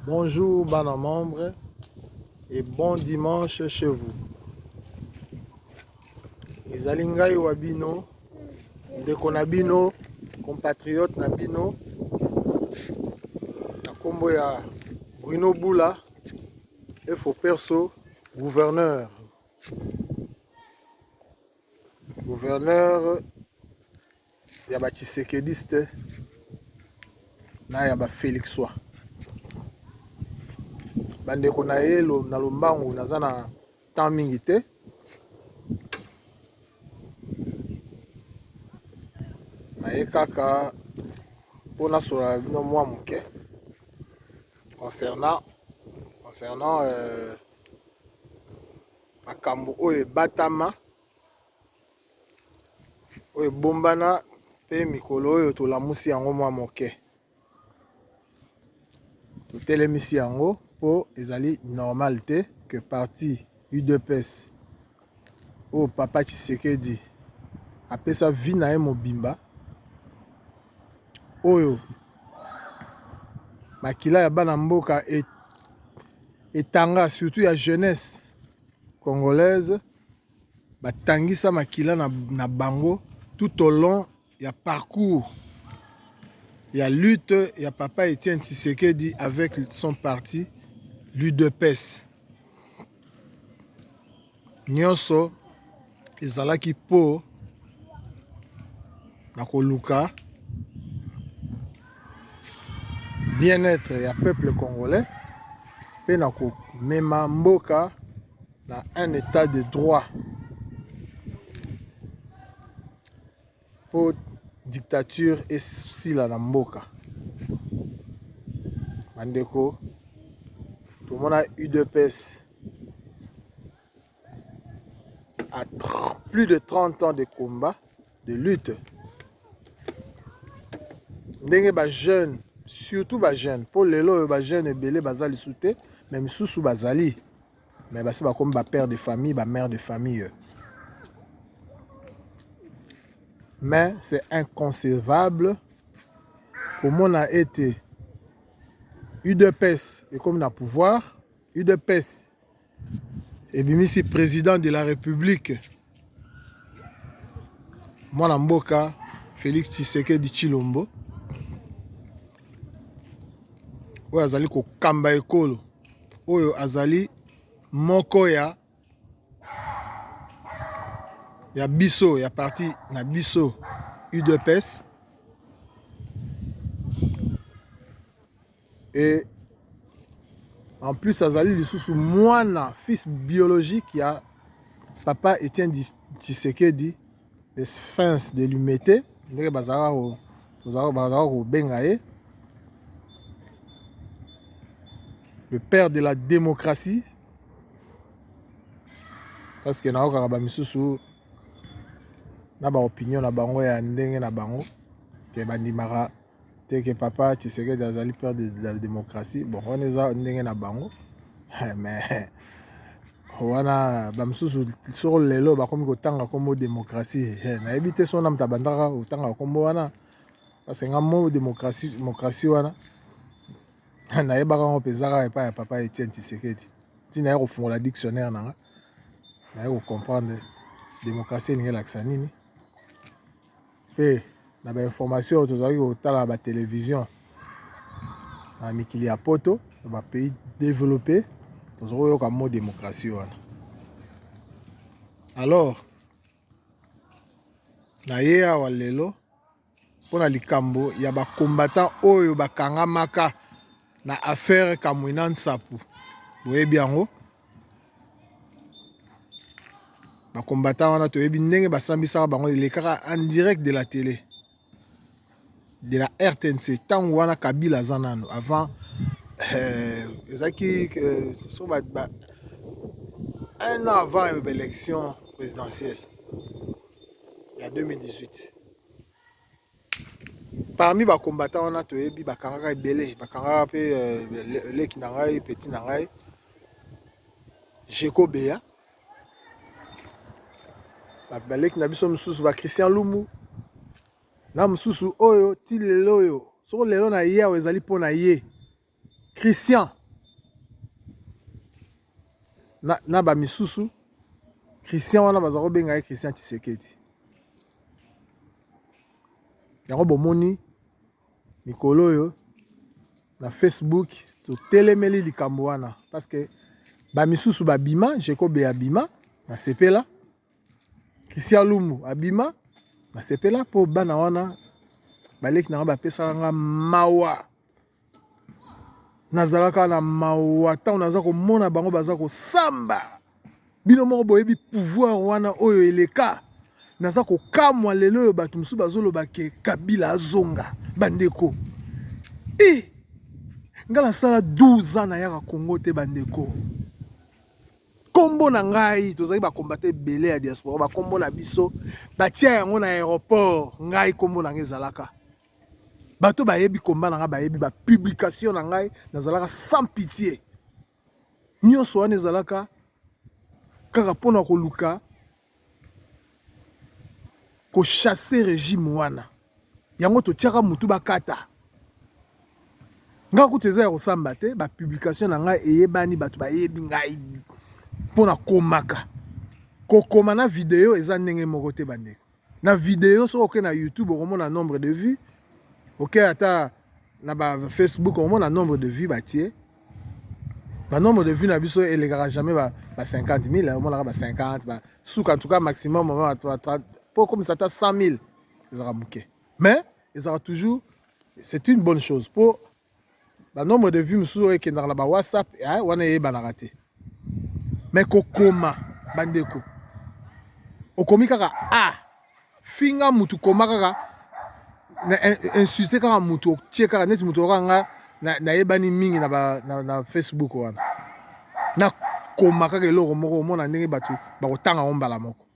Bonjour, bana membre, et bon dimanche chez vous. Ezali ngai wa bino, ndeko na bino, compatriote na bino, na kombo ya Bruno Bula, FO Perso, gouverneur. Gouverneur ya ba Tshisekediste na ya ba Félixois. Bandeko na ye na lombangu naza na temps mingi te. Naye kaka mpona sola bino mwa moke concernant makambo oyo ebatama oyo ebombana mpe mikolo oyo tolamusi yango mwa moke. Totelemisi yango mpo ezali normal te que parti UDPS oyo papa Tshisekedi apesa vi na ye mobimba oyo makila ya bana mboka etanga surtout ya jeunesse congolaise batangisa makila na bango tout au long ya parcours ya lutte ya papa Etienne Tshisekedi avec son parti l'UDPS. Nyonso ezalaki po na koluka bien-être ya peuple congolais pe na komema mboka na un état de droit po dictature esila na mboka. Bandeko tomona UDPS à plus de 30 ans de combat, de lutte. Ndenge ba jeune, surtout ba jeune, pour lelo ba jeune ebele bazali soute, même sous bazali. Mais basi ba comme ba père de famille, ba mère de famille. Mais c'est inconcevable pour mon a été UDPS et comme na pouvoir, UDPS et bimisi président de la République. Mwana mboka Félix Tshisekedi Tshilombo. Oyo azali kokamba ekolo. Oyo azali moko ya biso, ya parti na biso UDPS. Et en plus azali lisusu mwana fils biologique ya papa Etienne Tshisekedi, les sphinx de l'humité. Ndenge bazala ko benga ye le père de la démocratie, parce que na okaka ba misusu na ba opinion na bango ya ndenge na bango ke bandimaka te que papa Tshisekedi azali père de la démocratie. Bon, on est ndenge na bango mais wana ba misusu sur lelo ba komi kotanga comme démocratie na ebité son namta bandaka otanga kombo wana parce que ngamo démocratie wana na yebaka ngo pezaka epa ya papa Etienne Tshisekedi tina ya kofungola dictionnaire nanga na ya comprendre démocratie elingi elakisa nini pe na ba information tozalaki kotala ba télévision na mikili ya poto na ba pays développé tozalaki koyoka mo démocratie wana. Alors na ye awa lelo mpona likambo ya bacombattant oyo bakangamaka na affaire Kamwina Nsapu. Boyebi yango bacombattant wana toyebi ndenge basambisaka bango elekaka en direct de la télé de la RTNC ntango wana Kabila aza nano avant ezalaki un an avant l'élection présidentielle il y a 2018. Parmi les combattants, on a toyebi bakangaka ebele, bakangaka pe leki na ngai, petit na ngai, Jeko Beya. Baleki na biso mususu ba Christian Lumu. Na mususu oyo ti lelo oyo. Soko lelo na ye ezali po na ye. Christian na ba misusu Christian wana bazako benga Christian Tshisekedi. Yango bomoni mikolo yo na Facebook to telemeli likambo wana parce que ba misusu ba bima jeko be abima na sepela Christian Lumbu abima na sepela po bana wana baleki na ba pesa nga mawa nazalaka na mawa ta naza ko mona bango baza ko samba bino moko boyebi pouvoir wana oyo eleka naza ko kamwa lelo oyo bato musu bazoloba ke Kabila azonga bandeko ngala sala 12 ans na yaka Congo te bandeko kombo na ngai tozali ba combattre belé ya diaspora ba kombo na biso ba tia yango na aéroport ngai kombo na ngezalaka bato bayebi komba na nga bayebi ba publication na ngai nazalaka sans pitié nyonso wana ezalaka kaka pona koluka ko chasser régime wana yango totiaka mutu bakata nga kuteza ya kosamba te ba publication na ngai eyebani bato bayebi ngai pona komaka kokoma na video eza ndenge moko te bandeko na video so oke na YouTube okomona nombre de vues ok ata na ba Facebook okomona nombre de vues batie ba nombre de vues na biso elekaka jamais ba 50 000 omonaka ba 50 ba souk en tout cas maximum ba 30 pour comme ça 100 000 ezaka muke mais ezaka toujours c'est une bonne chose pour ba nombre de vues mususu ekendaka na ba WhatsApp wana yebanaka te mais kokoma bandeko okomi kaka finga mutu koma kaka insulter kaka mutu otie kaka neti mutu okanga na yebani mingi na Facebook wana na koma kaka eloko moko omona ndenge bato bakotanga ngo mbala moko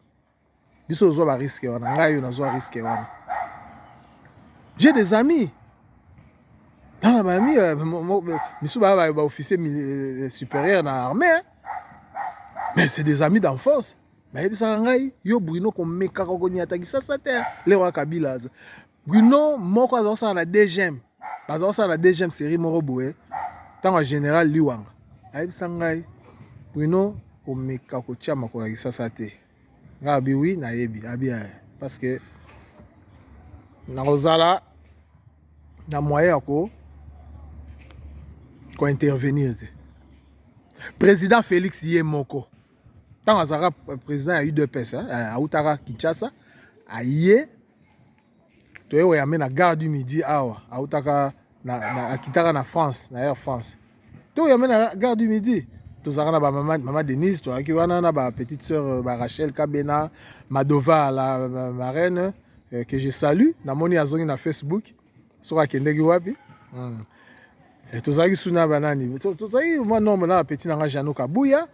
biso ozwa ba risque wana ngai yo nazwa risque wana j'ai des amis là ba amis misu ba officier supérieur na armée mais c'est des amis d'enfance bayebisaka ngai yo Bruno komekaka koniataki sasa te lero ya Kabila aza Bruno moko azosala na DGM bazosala na DGM série moko boye ntango général Liwanga ayebisa ngai Bruno komeka kotia makolo kisasa te ngai abi wi nayebi abi parce que nakozala na moyen ya ko intervenir te président Félix ye moko tant azara président ya UDPS autaka Kinshasa aye toye yame na gare du midi awa autaka akitaka na France na Air France to yame na gare du midi tozaka na ba maman Denise toaki wana na ba petite sœur ba Rachel Kabena Madova la marraine que je salue na moni azongi na Facebook soka kendeki wapi tozalaki suna banani tozalaki moi nombre na petit nanga Jano Kabuya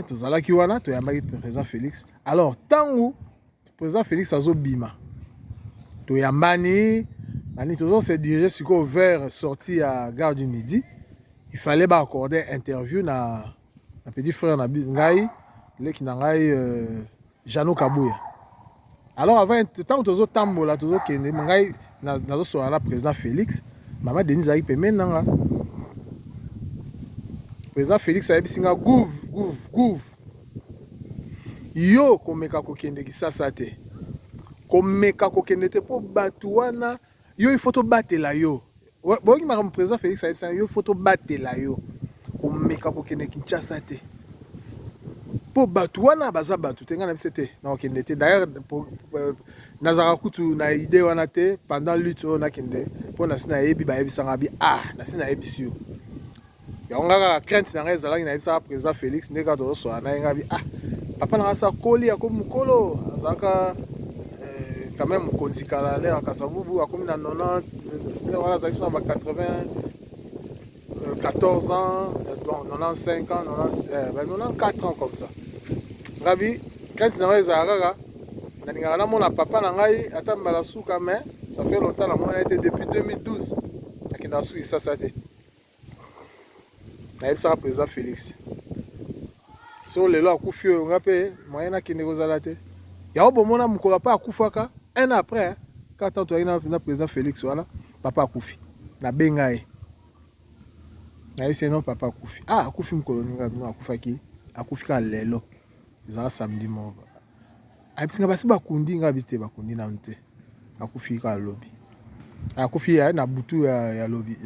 tozalaki wana toyambaki président Félix alors tango président Félix azobima toyambani nani tozo se diriger siko vers sortie à gare du midi il fallait ba accorder interview na petit frère na ngai leki na ngai Jano Kabuya alors avant tant tozo tambola tozo kende ngai nazo sola na président Félix maman Denise ayi pemene nanga président Félix ayebisinga gouv yo komeka kokende kisasa te komeka kokende te po bato wana yo il faut tobatela yo bongi makambo président Félix ayebisanga yo il faut tobatela yo komeka kokende Kinshasa te po bato wana baza bato te nga na biso te na kokende te d'ailleurs nazaka kutu na idée wana te pendant lutte oyo nakende mpo nasi nayebi bayebisanga bi nasi nayebisi yo yango ngaka crainte na ngai ezalaki nayebisaka président Félix nde kaka tozosola na ye ngai bi papa nanga asa koli akomi mokolo azalaka quand même mokonzi kala lere akasavubu akomi na 90 wana azalaki so na ba 94 ans 95 ans 94 ans comme ça ngabi crainte na ngai ezalaka kaka nalingaka namona papa na ngai ata mbala suka mais ça fait longtemps namona ete depuis 2012 akendaka suki sasa te nayebisaka président Félix so lelo akufi oyo nga mpe moyen nakende kozala te yango bomona mokolo mpe akufaka un après kaka ntango toyaki na président Félix wana papa akufi nabenga ye 2012 nayebisaka président Félix so lelo akufi oyo nga mpe moyen nakende kozala te yango bomona mokolo mpe akufaka un après kaka ntango toyaki na président Félix wana papa akufi nabenga ye 2012 nayebisaka président Félix so lelo akufi oyo nga mpe moyen nakende kozala te yango bomona mokolo mpe akufaka un après kaka ntango toyaki na président Félix wana papa akufi c'est non papa akufi. Ah, akufi mkoloninga bino akufaki. Akufi ka lelo. Ezala samedi moko. Abisinga basi bakundi nga bite bakundi na nte. Akufi ka lobi. Akufi ya na butu ya lobi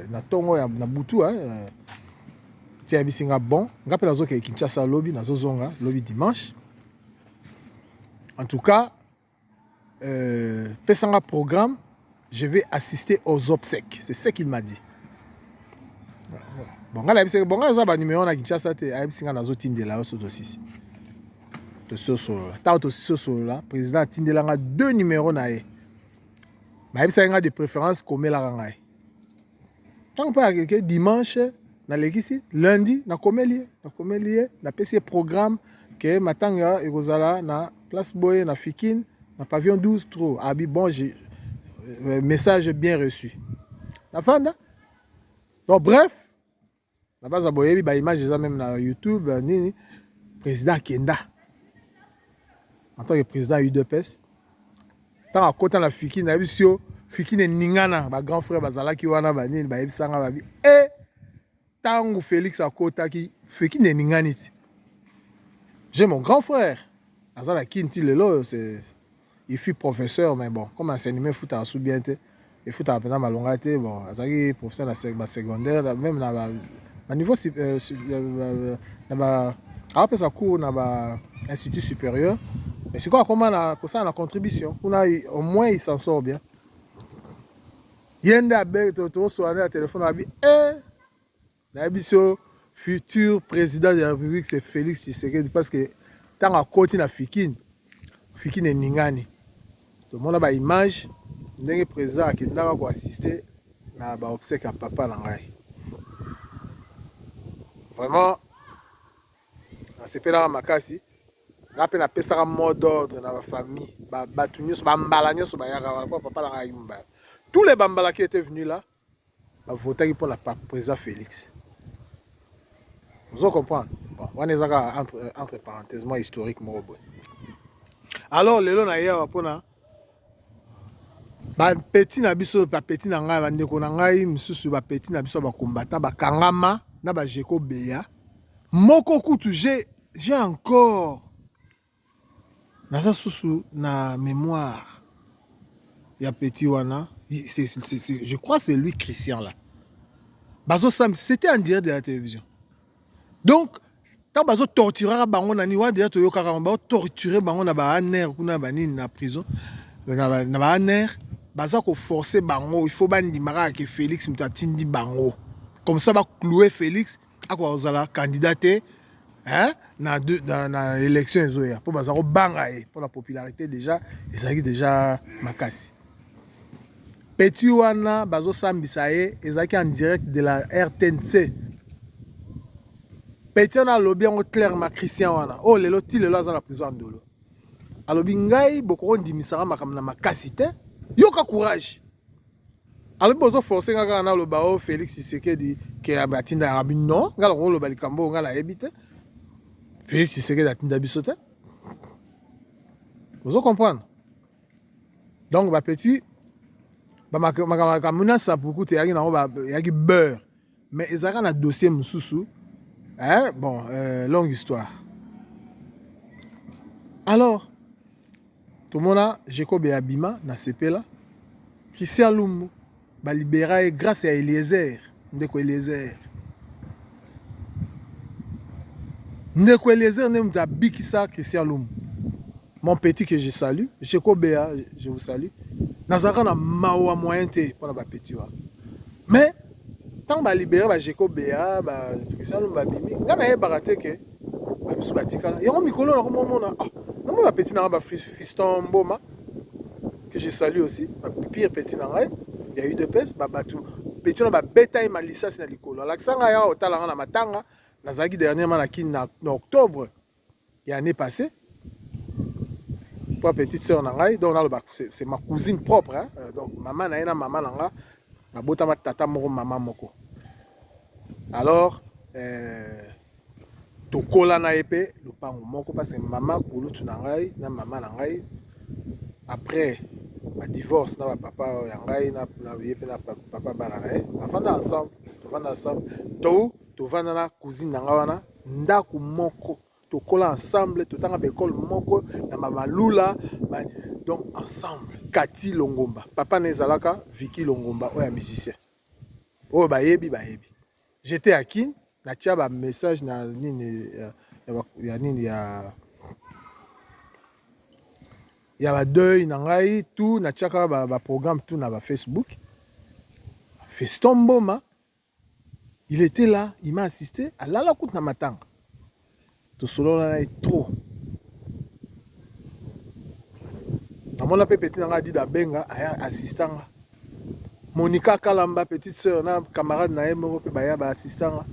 na tongo ya na butu ti abisinga bon. Nga pe nazo ke Kinshasa lobi nazo zonga lobi dimanche. En tout cas, pesanga programme, je vais assister aux obsèques. C'est ce qu'il m'a dit. Bon, nga abisinga bon nga za ba numéro na Kinshasa te abisinga nazo tindela oso dosis. De solo là. Tant solo là, président tindela nga 2 numéros na ye. Mais ça a de préférence comme la rangaï. Tant que dimanche, na legisi, lundi, na comélie, na PC programme que matanga et gozala na place boye na Fikine, na pavillon 12 trop. Abi bon, j'ai message bien reçu. La fanda. Donc bref, la base aboye ba image même na YouTube ni président Kenda. En tant que président UDPS, tant à côté la Fikine na bisio Fikine ningana ba grand frère bazalaki wana banini ba ebisanga babi tangu Félix akotaki Fikine ningani ti. J'ai mon grand frère azala kinti lelo c'est il fut professeur mais bon comme enseignement foot à bien te et foot à pendant malonga te bon azaki professeur na secondaire même na niveau na ba après ça cours na ba institut supérieur mais c'est quoi comment na ça na contribution au moins il s'en sort bien. Yenda bête to soigner à téléphone abi Nabiso futur président de la République c'est Félix Tshisekedi parce que tant à côté na Fikine est ningani. Tout le monde a ba image ndenge président qui ndaka ko assister na ba obsèque à papa na ngai. Vraiment c'est pas la makasi. Rappel na pesa mot d'ordre dans la famille ba tunyo ba mbala nyo so ba yaka papa na ngai mbala. Tous les Bambala qui étaient venus là, ont voté pour le président Félix. Vous comprenez? Bon, on est entre parenthèses, moi historique, moi. Alors, les gens hier, petit nabiso, petit nanga, bandeko nangai, misusu petit nabiso, combattant, kangama, na ba jeko beya. Moko kutu, j'ai encore, nasa susu na mémoire, ya petit wana. Je crois que c'est lui, Christian, là. Bazo Sam, c'était en direct de la télévision. Donc, quand Bazo torturera Bango Nani, on dirait que Bazo torturer Bango na ba aner, kuna bani na prison, na ba aner, Bazo ko forcer Bango, il faut bani mara que Félix mtatindi Bango. Comme ça, va clouer Félix, à quoi ozala candidaté, hein, dans l'élection zoya. Pour Bazo bangaye, pour la popularité déjà, ils sont déjà makasi. Petit wana bazo sambisaye ezaki en direct de la RTNC. Petit wana lobi ngo clairement Christian wana. Oh lelo ti lelo za la prison ndolo. Alobi ngai boko ndimisaka makamna makasite. Yoka courage. Alobi bozo forcer ngaka na loba o Félix Tshisekedi ke abatinda rabi non, ngala ko loba likambo ngala ebite. Félix Tshisekedi atinda bisote. Vous comprenez? Donc ba petit ma ça beaucoup te yaki beurre mais ils ont un dossier mususu hein bon longue histoire alors tout le monde a Jacob et Abima na CP là Christian Lumbu ba libéré grâce à Eliezer ndeko Eliezer ne mta bikisa Christian Lumbu mon petit que je salue Jacob je vous salue. Nazara na mawa moyen te pour la petit wa. Mais tant ba libérer ba Jeko Béa ba Christian ba bimi, ngana e baraté que ba bisu batikala. Yango mikolo na ko mona ah, na ba petit na ba fiston Mboma que je salue aussi, ba pire petit na ngai, il y a eu de pèse ba batu. Petit na ba beta et malisa na likolo. L'accent ya otala na matanga, nazaki dernièrement na kin na octobre. Il y a année passée. Petite sœur nangai donc c'est ma cousine propre hein? Donc maman na maman nanga na bota ma tata moko maman moko alors to kola na épée le pango moko parce que maman kulutu nangai na maman nangai après ma divorce na papa yangai na yepé na papa bana na avant ensemble tovanda ensemble to tovanda na cousine na nga wana ndako moko tokola ensemble totanga bekole moko na mamalula donc ensemble Kati Longomba papa nezalaka Vicky Longomba oya musicien oyo bayebi j'étais à Kin natia ba message na nini ya nini ya ba deuil na ngai tout natiaka ba programme tout na ba Facebook. Fiston Mboma il était là, il m'a assisté à la kout na matanga to solo na trop na mona pe petit nga dit da benga aya assistant Monica Kalamba petite sœur na camarade na yemo pe baya ba assistant.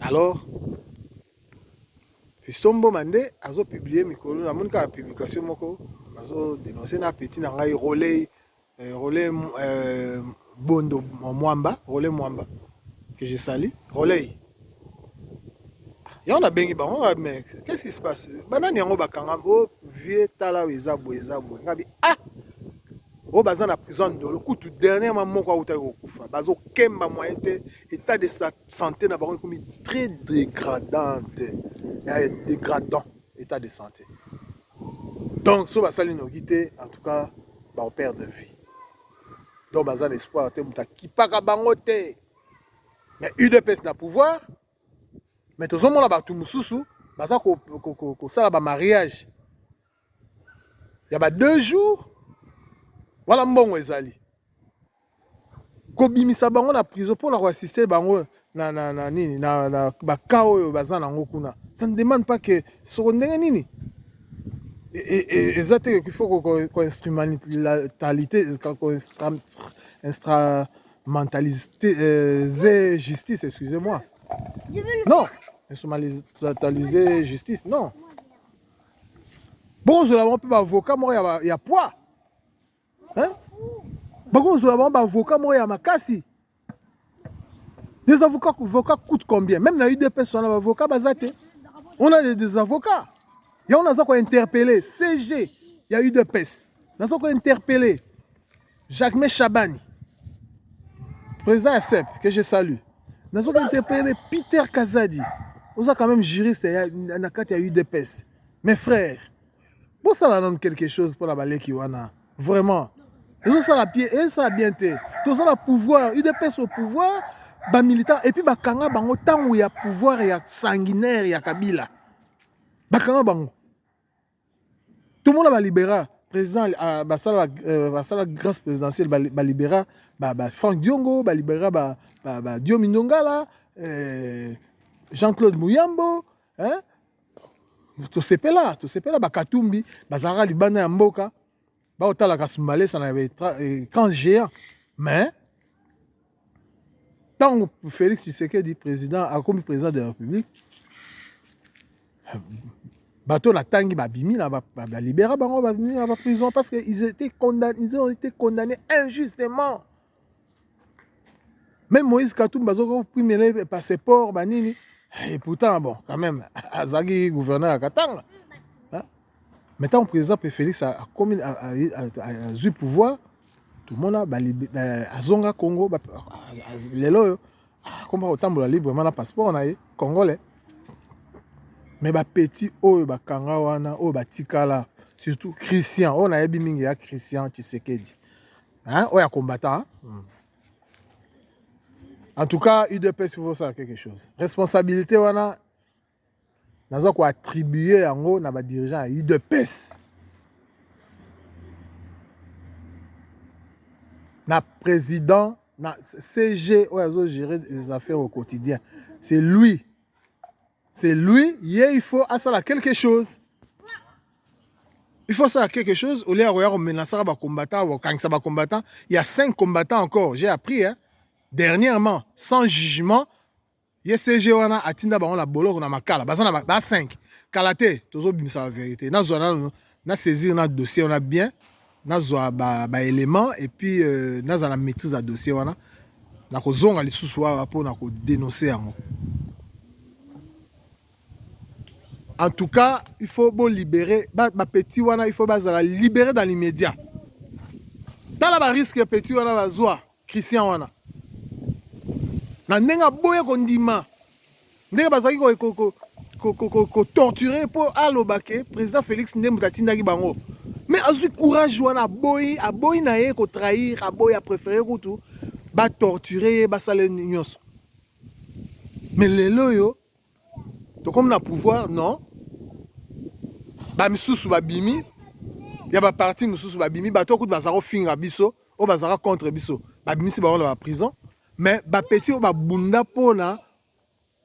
Alors Fiston Mboma nde azo publier mikolo na monika la publication moko azo dénoncer na petit na ngai relais Bondo Mwamba, relais Mwamba que je salue. Relais. On a bengi bango mais qu'est-ce qui se passe? Banani yango bakanga o vieux tala ezabo. Ngabi o bazana prison de le coup tout dernièrement moko auta kokufa. Bazo kemba moyete état de sa santé na bango comme très dégradante. Dégradant état de santé. Donc so basali no gité en tout cas ba au père de vie. Donc bazan espoir te muta kipaka bango te. Mais UDPS na pouvoir. Mais tout le monde a battu Moussousou, baza ko sala ba mariage. Il y a 2 jours. Voilà mbongo ezali. Ko bimisa bango na prison pour la assister bango na ba kao baza na ngokuna. Ça ne demande pas que so ndenge nini. Et exactement qu'il faut qu'on instrumentaliser justice, excusez-moi. Non, instrumentaliser justice, non. Bon, je l'avais pas avocat, moi, il y a poids. Hein? Bon, je l'avais pas avocat, moi, il y a ma cassi. Des avocats coûtent combien? Même dans l'UDPS, on a des avocats, on a des avocats. Et on a interpellé CG, il y a eu de peste. On a interpellé Jacques Chabani, président ASEP, que je salue. On a interpellé Peter Kazadi. On a quand même juriste, il y a eu de peste. Mes frères, bon, ça donne quelque chose pour la balai qui wana. Vraiment. Et ça la pied, et ça a bien été. Tout ça le pouvoir, eu de peste au pouvoir, bas militant, et puis bah kanga bango tant où il y a pouvoir, il y a sanguinaire, il y a Kabila. Bah kanga bango. Tout le monde va libérer. Président, la grâce présidentielle va libérer Franck Diongo, va libérer Diomi Ndongala, Jean-Claude Mouyambo, hein? Tout ce là, Katumbi, Bazara Libana Mboka, Baotala Kasumale, ça avait quand géant. Mais, tant que Félix Tshisekedi, président, a commis président de la République, bateau la tangi babimi la libéra bango babimi la prison parce que ils ont été condamnés injustement. Même Moïse Katumbi bazo pris les passeports banini et pourtant bon quand même Azagi gouverneur à Katanga. Maintenant président Félix a commis a eu pouvoir tout le monde a zonga Congo lelo comme autant la librement la passeport na congolais. Mais ba petit oyo ba kanga wana oyo ba tikala surtout Christian on a yebi mingi ya Christian Tshisekedi hein oya combattant hein? En tout cas UDPS il faut ça quelque chose responsabilité wana nazo ko attribuer yango na ba dirigeant ya UDPS na président na CG oyo gérer les affaires au quotidien c'est lui. C'est lui, il faut ça quelque chose. Il faut ça quelque chose. Au lieu de menacer les combattants, il y a 5 combattants encore. J'ai appris, hein, dernièrement, sans jugement, il y a CG wana atinda bango la bolo na makala. Bazana ba 5. Kalate, tozo bimisa la vérité. Na saisir na dossier on a bien, na zo ba élément et puis na za la maîtrise à dossier wana. Na ko zonga lisusu wa pour na ko dénoncer yango. En tout cas, il faut libérer, petit wana, il faut libérer dans l'immédiat. tala ba risque petit wana bazwa Christian wana na ndenga boya kondima ndenge bazaki ko torturer pour alobake président Félix Ndembo tatindaki bango mais azwi courage wana aboyi na ye ko trahir aboyi a préférer kutu ba torturer ba sale nyonso mais lelo yo to comme na pouvoir non ba misusu ba bimi ya ba parti misusu ba bimi ba to kutu bazako finga biso o bazaka contre biso ba bimisi ba na prison mais ba petit o ba bunda pona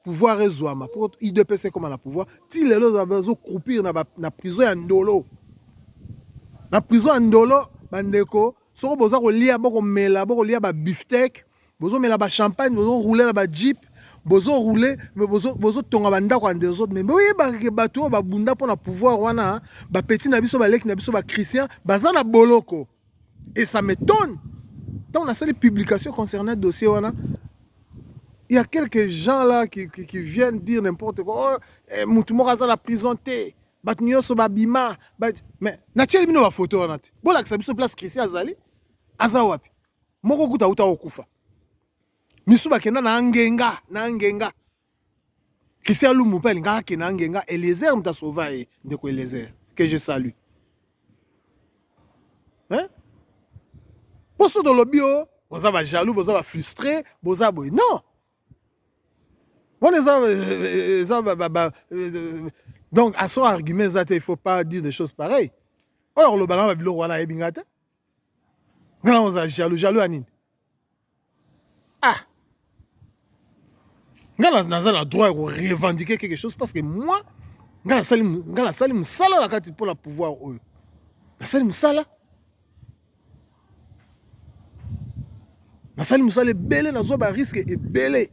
pouvoir ezwama pour IDPS comme na pouvoir ti lelo bazo croupir na prison ya ndolo na prison ya ndolo bandeko soko boza kolia boko mela boko lia ba beefsteak bozo mela ba champagne bozo rouler na ba jeep bozo rouler mais bozo tonga banda kwa des autres mais boye ba ke bato ba bunda pour na pouvoir wana ba petit na biso ba lek na biso ba Christian baza na boloko et ça m'étonne tant on a fait les publications concernant le dossier wana. Il y a quelques gens là qui viennent dire n'importe quoi. Oh, Moutoumor a la prison. Batnyo so babima. Mais, n'a-t-il mis nos photos en bon, là, que ça me place Christian Azali. Azawapi. Moko kuta uta okufa. Misu bakenda na angenga. Christian Lumu pele nga ke na angenga. Eliezer mta sauvaye. Ndeko Eliezer. Que je salue. Hein? Posto dans le bio. Boza ba jaloux, boza ba frustré, boza boy. Non. Donc, à son argument, il ne faut pas dire des choses pareilles. Or, le ballon va bien roi là, bingata. On a jaloux anine. Ah. On a le droit de revendiquer quelque chose parce que moi, on a salim sala la carte pour la pouvoir. On a salim sala. On a salim sala belé, on a risque et belé.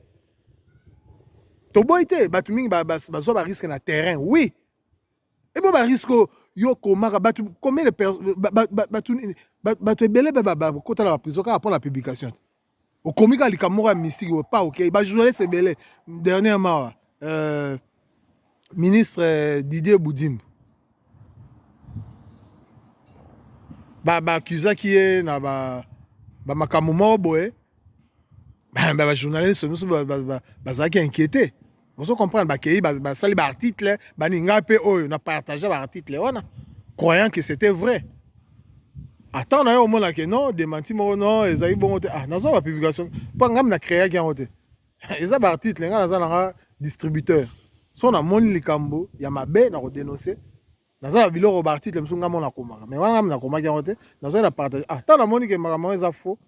Toboité, batuming bazo ba risque na terrain, oui. Et bon ba risque yo komaka batu combien de personnes batu belé ba kota la prison pour la publication. Au komika likamora mystique pas OK, ba journaliste belé dernièrement ministre Didier Boudimbo. Ba accusa qui est na ba makamu boye. Ba journaliste nous ba qui inquiété. Vous comprenez que sali ba article ba ninga pe oyo na partager ba article wana croyant que c'était vrai. Attends na yo mona que non démenti mo non ezali bon ah nazo ba publication pas ngam na créer qui en eza ba article nga naza na distributeur. So na moni likambo ya mabe na ko dénoncer. Naza ba biloko ba article msunga mona komaka. Mais wana ngam na komaka en te nazo na partager. Attends na moni que makambo eza faux.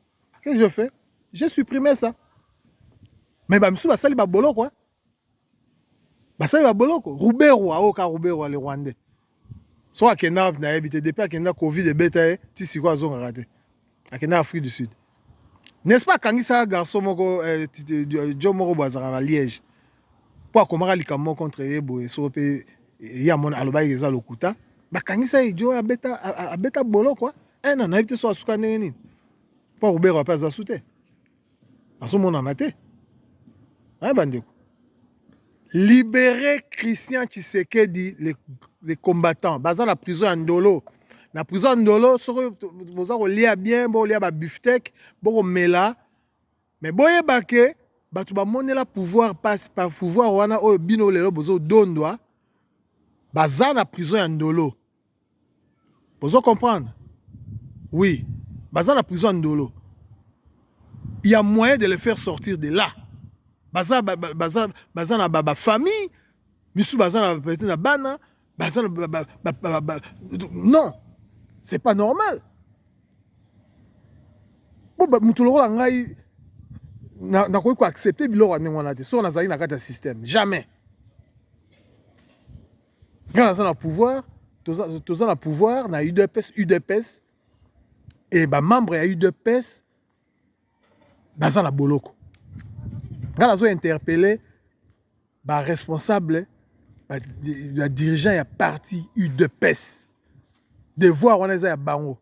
Qu'est-ce que je fais? J'ai supprimé ça. Mais ba msu ba sali ba bolo quoi. Basali ba boloko Roubero aoka Roubero le Rwandais. So akenda na habité depuis akenda Covid et beta ti siko azonga raté. Akenda Afrique du Sud. N'est-ce pas kangisa garçon moko Joe moko bazara na Liège. Pour akomaka likambo contre yebo so pe ya mona aloba yeza lokuta. Ba kangisa Joe abeta boloko quoi. Non na habité so asuka ndenge nini. Pour Roubero pas asute. Aso mona na te. Hein bandeko. Libérer Christian Tshisekedi, les combattants. Bazan la prison en Ndolo. La prison en Ndolo, vous avez lié bien, vous avez beefsteak, vous avez mela. Mais vous avez baké, vous avez la pouvoir, passe par pouvoir, vous avez bino lelo, vous avez dondoa. Bazan la prison en Ndolo. Vous comprendre? Oui. Bazan la prison en Ndolo. Il y a moyen de les faire sortir de là. Baza na famille, misu baza na peut-être na bana, baza non, c'est pas normal. Bon mutuloko la ngai na ko accepter biloko ndengwana te. So na zali na kata système, jamais. Quand on a le pouvoir, toza na pouvoir na UDPS et ba membre ya UDPS baza na boloko. Quand on a interpellé le responsable, le dirigeant du parti UDPS, de voir où on est à Bango.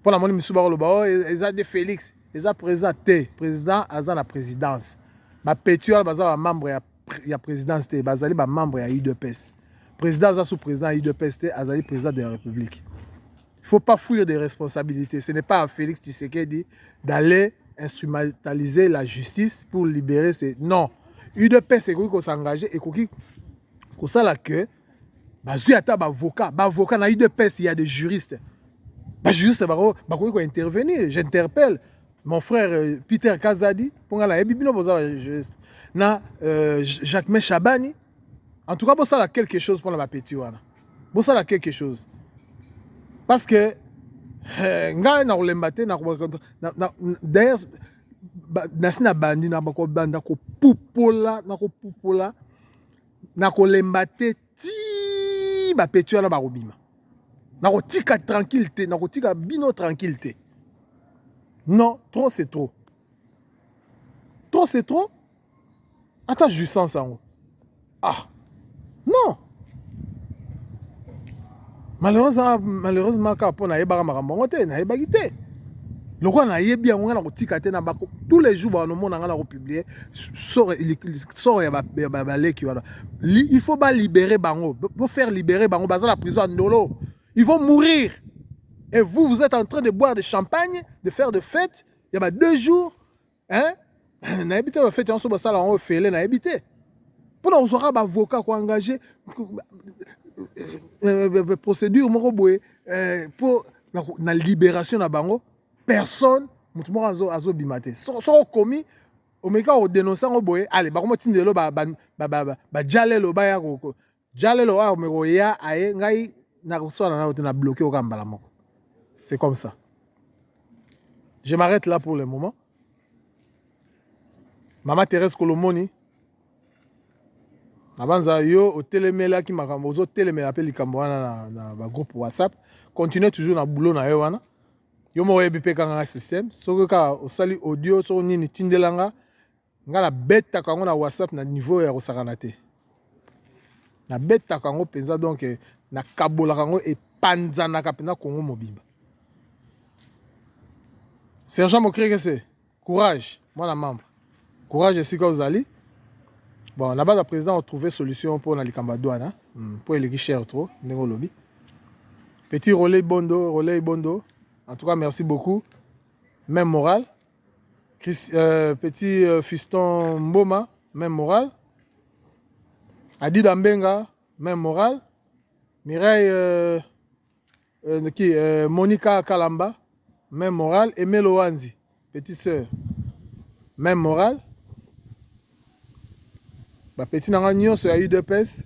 Pour la monnaie, ils ont des Félix, ils ont présenté, président à la présidence. Ma pétuelle, ils sont membre de la présidence, ils sont membre de l'UDPS. Président, sous président de l'UDPS, ils sont président de la République. ne faut pas fuir des responsabilités. Ce n'est pas à Félix Tshisekedi d'aller instrumentaliser la justice pour libérer ces... Non. UDPS, c'est qu'on s'engager et qu'on s'ala que bazui ata avocat na UDPS, il y a des juristes. Juristes vont intervenir. J'interpelle mon frère Peter Kazadi pour la juriste. Na Jacques Chabani. En tout cas, bon ça là quelque chose pour la petite wana. Bon ça là quelque chose. Parce que nga na olembate na d'ailleurs nasina bandi na bako banda ko pupola na ko lembate ti ba petite wana ba robima. Na ko tika tranquillité, na ko tika bino tranquillité. Non, trop c'est trop. Trop c'est trop. Attends, jouissance en haut. Ah, non. Malheureusement, quand on a eu un marambote, on a eu bagité. Le roi n'a eu bien, on a tika na bako. Tous les jours, on a publié. Il faut pas libérer Bango. Il faut faire libérer Bango. Dans la prison Ndolo. Ils vont mourir. Et vous, vous êtes en train de boire de champagne, de faire de fêtes. Il y a 2 jours. Hein? On a habité la fête, on a fait, on a habité. Pour nous, on aura un avocat qui engagé. Procédure, pour la libération de Bango. Personne, a bimate. Sont commis, au meka au dénonçant au boye. Allez, Bango tindelo jalelo ba ya koko. Jalelo a meko ya aye ngai na na bloqué au kambala moko. C'est comme ça. Je m'arrête là pour le moment. Maman Thérèse Kolomoni. Avanza yo au télémela qui m'a rambozo au télémela appelle likamboana na groupe WhatsApp. Continuez toujours na boulot na yo wana. Yo mo yebi kanga système. Soko ka osali audio so nini tindelanga. Nga la beta kango na WhatsApp na niveau ya kosakana te. Na beta kango penza donc na kabola kango e panzana ka pena Congo mobimba. Sergent Mokreke c'est courage, moi la membre. Courage et si que vous allez. Bon, là-bas, le président a trouvé solution pour la Likambadouane, pour les cher trop, lobby. Petit relais Bondo. En tout cas, merci beaucoup. Même moral. Petit fiston Mboma, même moral. Adi Dambenga, même moral. Mireille Monica Kalamba, même moral. Et Meloanzi, petite sœur, même moral. Ma petite nangagnon sur la UDPS.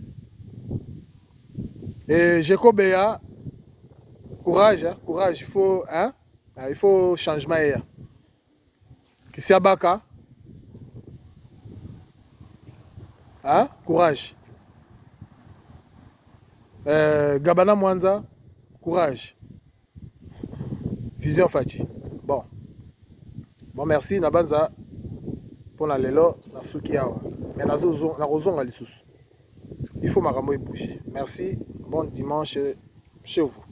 Et Jekobea, courage, il faut changement. Kissia Baka, courage. Gabana Mwanza, courage. Vision Fati. Bon, merci Nabanza pour la lelo na sukiawa. Mais il faut bouger. Merci. Bon dimanche chez vous.